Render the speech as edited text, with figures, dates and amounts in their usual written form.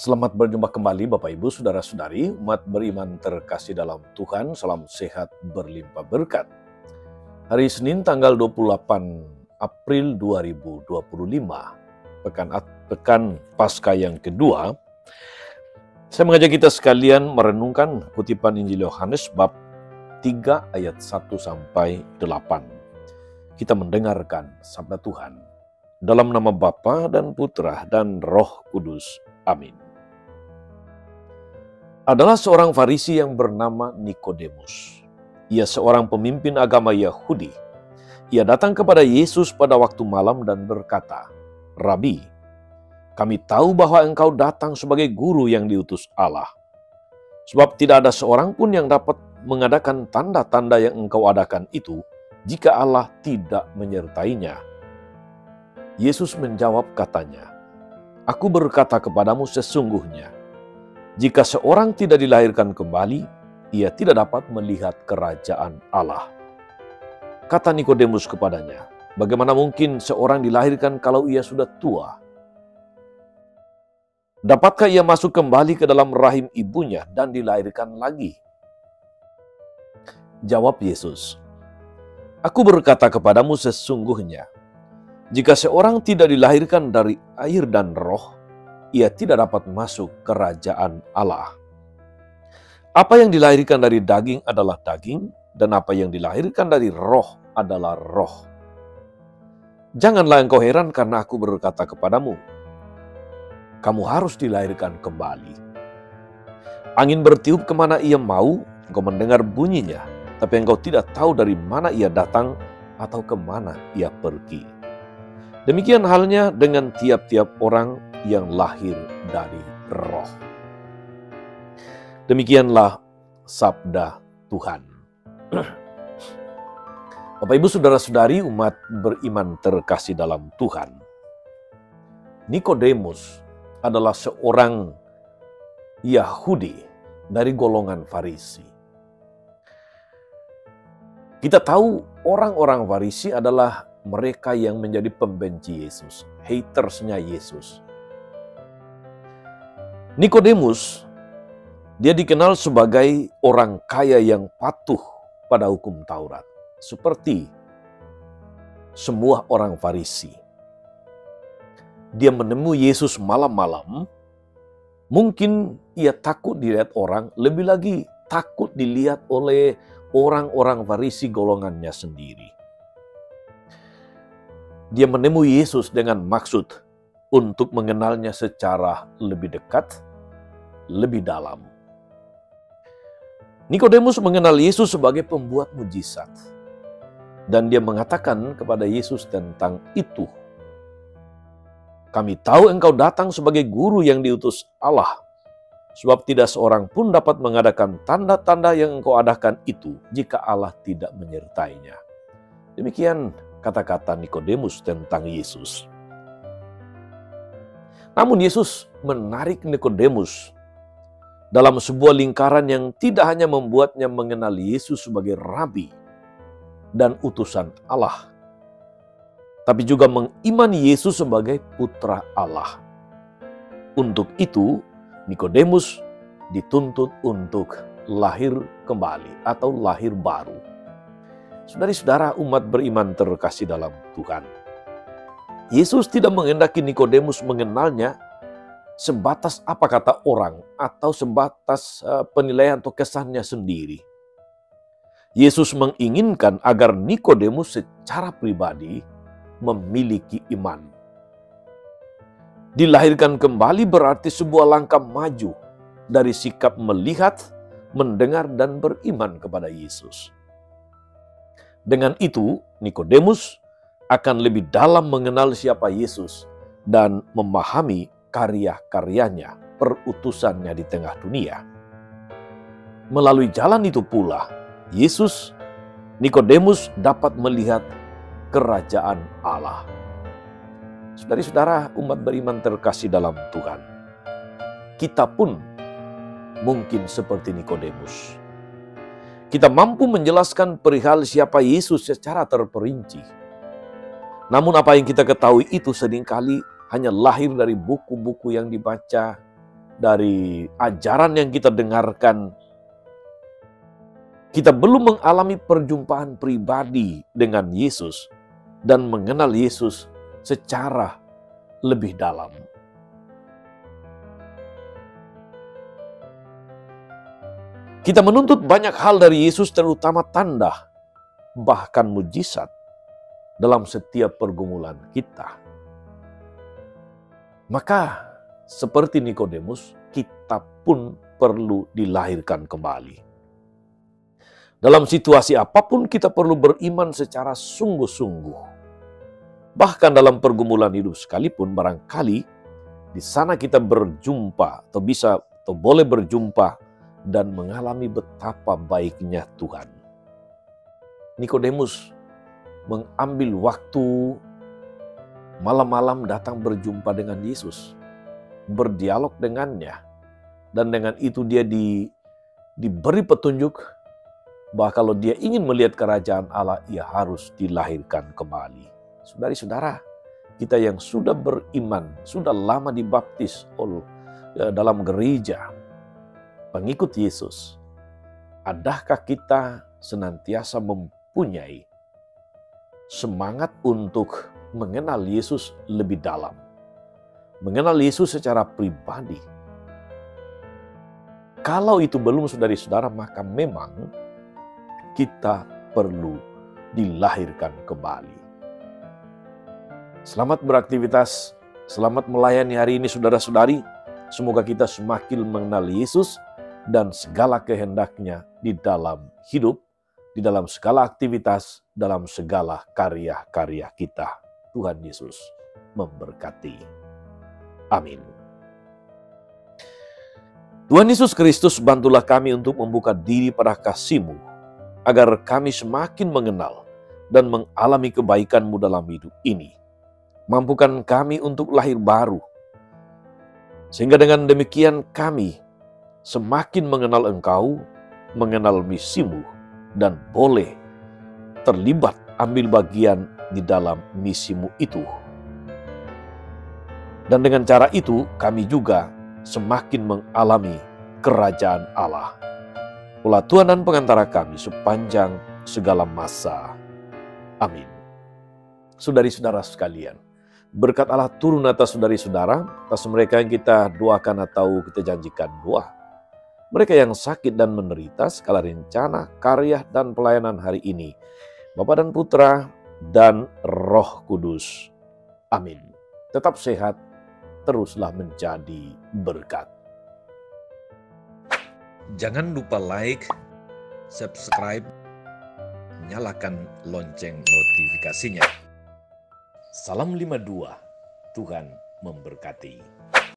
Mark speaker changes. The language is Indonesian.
Speaker 1: Selamat berjumpa kembali Bapak Ibu Saudara-saudari, umat beriman terkasih dalam Tuhan, salam sehat berlimpah berkat. Hari Senin tanggal 28 April 2025, pekan Paskah yang kedua, saya mengajak kita sekalian merenungkan kutipan Injil Yohanes bab 3 ayat 1 sampai 8. Kita mendengarkan sabda Tuhan. Dalam nama Bapa dan Putra dan Roh Kudus. Amin. Adalah seorang Farisi yang bernama Nikodemus. Ia seorang pemimpin agama Yahudi. Ia datang kepada Yesus pada waktu malam dan berkata, "Rabi, kami tahu bahwa engkau datang sebagai guru yang diutus Allah. Sebab tidak ada seorang pun yang dapat mengadakan tanda-tanda yang engkau adakan itu jika Allah tidak menyertainya." Yesus menjawab katanya, "Aku berkata kepadamu sesungguhnya, jika seorang tidak dilahirkan kembali, ia tidak dapat melihat kerajaan Allah." Kata Nikodemus kepadanya, "Bagaimana mungkin seorang dilahirkan kalau ia sudah tua? Dapatkah ia masuk kembali ke dalam rahim ibunya dan dilahirkan lagi?" Jawab Yesus, "Aku berkata kepadamu sesungguhnya, jika seorang tidak dilahirkan dari air dan roh, ia tidak dapat masuk kerajaan Allah. Apa yang dilahirkan dari daging adalah daging, dan apa yang dilahirkan dari roh adalah roh. Janganlah engkau heran karena aku berkata kepadamu, kamu harus dilahirkan kembali. Angin bertiup kemana ia mau, engkau mendengar bunyinya, tapi engkau tidak tahu dari mana ia datang atau kemana ia pergi. Demikian halnya dengan tiap-tiap orang yang lahir dari roh." Demikianlah sabda Tuhan. Bapak Ibu Saudara-saudari, umat beriman terkasih dalam Tuhan. Nikodemus adalah seorang Yahudi dari golongan Farisi. Kita tahu orang-orang Farisi adalah mereka yang menjadi pembenci Yesus, hatersnya Yesus. Nikodemus, dia dikenal sebagai orang kaya yang patuh pada hukum Taurat, seperti semua orang Farisi. Dia menemui Yesus malam-malam, mungkin ia takut dilihat orang, lebih lagi takut dilihat oleh orang-orang Farisi golongannya sendiri. Dia menemui Yesus dengan maksud untuk mengenalnya secara lebih dekat, lebih dalam. Nikodemus mengenal Yesus sebagai pembuat mujizat. Dan dia mengatakan kepada Yesus tentang itu, "Kami tahu engkau datang sebagai guru yang diutus Allah, sebab tidak seorang pun dapat mengadakan tanda-tanda yang engkau adakan itu jika Allah tidak menyertainya." Demikian kata-kata Nikodemus tentang Yesus. Namun Yesus menarik Nikodemus dalam sebuah lingkaran yang tidak hanya membuatnya mengenal Yesus sebagai rabi dan utusan Allah, tapi juga mengimani Yesus sebagai putra Allah. Untuk itu, Nikodemus dituntut untuk lahir kembali atau lahir baru. Saudari-saudara, umat beriman terkasih dalam Tuhan. Yesus tidak menghendaki Nikodemus mengenalnya sebatas apa kata orang atau sebatas penilaian atau kesannya sendiri. Yesus menginginkan agar Nikodemus secara pribadi memiliki iman. Dilahirkan kembali berarti sebuah langkah maju dari sikap melihat, mendengar, dan beriman kepada Yesus. Dengan itu, Nikodemus akan lebih dalam mengenal siapa Yesus dan memahami karya-karyanya, perutusannya di tengah dunia. Melalui jalan itu pula, Nikodemus dapat melihat kerajaan Allah. Saudari-saudara, umat beriman terkasih dalam Tuhan, kita pun mungkin seperti Nikodemus. Kita mampu menjelaskan perihal siapa Yesus secara terperinci. Namun apa yang kita ketahui itu seringkali hanya lahir dari buku-buku yang dibaca, dari ajaran yang kita dengarkan, kita belum mengalami perjumpaan pribadi dengan Yesus dan mengenal Yesus secara lebih dalam. Kita menuntut banyak hal dari Yesus, terutama tanda, bahkan mujizat dalam setiap pergumulan kita. Maka, seperti Nikodemus, kita pun perlu dilahirkan kembali. Dalam situasi apapun kita perlu beriman secara sungguh-sungguh. Bahkan dalam pergumulan hidup sekalipun, barangkali di sana kita berjumpa atau boleh berjumpa dan mengalami betapa baiknya Tuhan. Nikodemus mengambil waktu malam-malam datang berjumpa dengan Yesus, berdialog dengannya, dan dengan itu dia diberi petunjuk bahwa kalau dia ingin melihat kerajaan Allah, ia harus dilahirkan kembali. Saudara-saudara, kita yang sudah beriman, sudah lama dibaptis dalam gereja, pengikut Yesus, adakah kita senantiasa mempunyai semangat untuk mengenal Yesus lebih dalam, mengenal Yesus secara pribadi? Kalau itu belum, saudara-saudara, maka memang kita perlu dilahirkan kembali. Selamat beraktivitas, selamat melayani hari ini, saudara-saudari. Semoga kita semakin mengenal Yesus dan segala kehendaknya di dalam hidup, di dalam segala aktivitas, dalam segala karya-karya kita. Tuhan Yesus memberkati. Amin. Tuhan Yesus Kristus, bantulah kami untuk membuka diri pada kasih-Mu, agar kami semakin mengenal dan mengalami kebaikan-Mu dalam hidup ini. Mampukan kami untuk lahir baru, sehingga dengan demikian kami semakin mengenal Engkau, mengenal misi-Mu, dan boleh terlibat ambil bagian di dalam misi-Mu itu. Dan dengan cara itu kami juga semakin mengalami kerajaan Allah. Ulah Tuhan dan pengantara kami sepanjang segala masa. Amin. Saudari-saudara sekalian, berkat Allah turun atas saudari-saudara, atas mereka yang kita doakan atau kita janjikan doa. Mereka yang sakit dan menderita, segala rencana, karya, dan pelayanan hari ini, Bapa dan Putra, dan Roh Kudus. Amin. Tetap sehat, teruslah menjadi berkat.
Speaker 2: Jangan lupa like, subscribe, nyalakan lonceng notifikasinya. Salam 52, Tuhan memberkati.